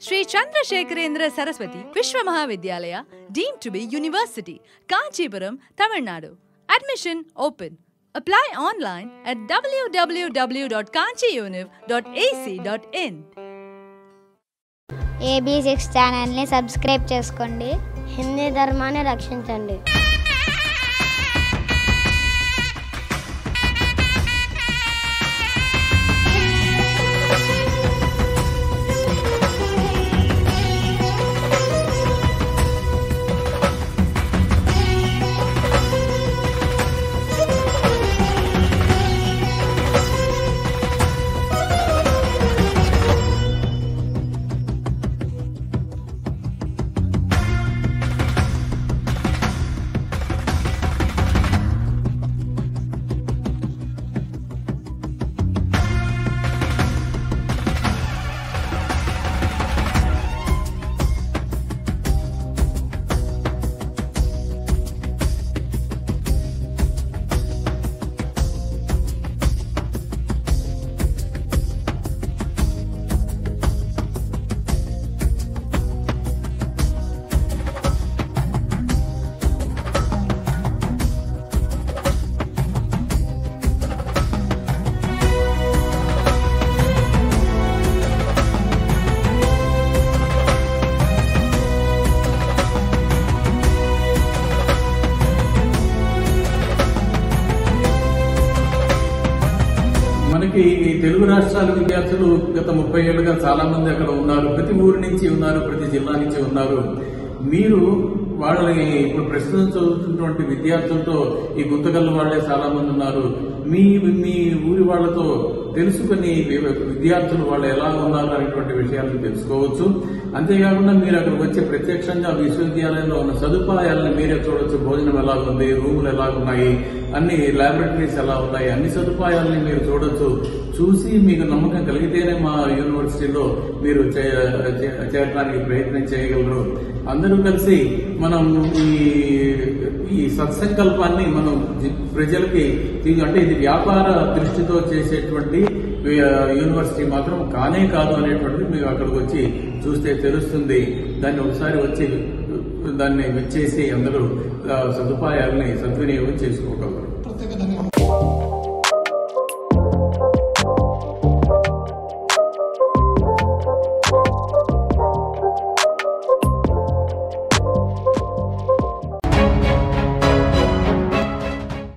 Sri Chandrasekharendra Saraswati Vishwa Mahavidyalaya, deemed to be University, Kanchipuram, Tamil Nadu. Admission open. Apply online at www.kanchiuniv.ac.in. AB6 ఛానల్ని subscribe చేసుకోండి. హిందీ ధర్మాన్ని రక్షించండి. మనకి తెలుగు రాష్ట్రాల విద్యార్థులు గత 30 ఏళ్లుగా చాలా మంది అక్కడ ఉన్నారు. ప్రతి ఊరి నుంచి ఉన్నారు, ప్రతి జిల్లా నుంచి ఉన్నారు. మీరు వాళ్ళని ఇప్పుడు ప్రస్తుతం చదువుతున్నటువంటి విద్యార్థులతో ఈ గుంతకల్లు వాళ్లే చాలా మంది ఉన్నారు. మీ ఊరి వాళ్లతో తెలుసుకుని విద్యార్థులు వాళ్ళు ఎలా ఉన్నారు అనేటువంటి విషయాలను తెలుసుకోవచ్చు. అంతేకాకుండా మీరు అక్కడికి వచ్చే ప్రత్యక్షంగా విశ్వవిద్యాలయంలో ఉన్న సదుపాయాలను మీరే చూడొచ్చు. భోజనం ఎలా ఉంది, రూములు ఎలా ఉన్నాయి, అన్ని ల్యాబొరేటరీస్ ఎలా ఉన్నాయి, అన్ని సదుపాయాలని మీరు చూడొచ్చు. చూసి మీకు నమ్మకం కలిగితేనే మా యూనివర్సిటీలో మీరు చేరడానికి ప్రయత్నం చేయగలరు. అందరూ కలిసి మనం ఈ సత్సంకల్పాన్ని మనం ప్రజలకి, అంటే ఇది వ్యాపార దృష్టితో చేసేటువంటి యూనివర్సిటీ మాత్రం కానే కాదు అనేటువంటిది మీరు అక్కడికి వచ్చి చూస్తే తెలుస్తుంది. దాన్ని ఒకసారి వచ్చి దాన్ని విచ్చేసి అందరూ సదుపాయాలని సద్వినియోగం చేసుకోగలరు.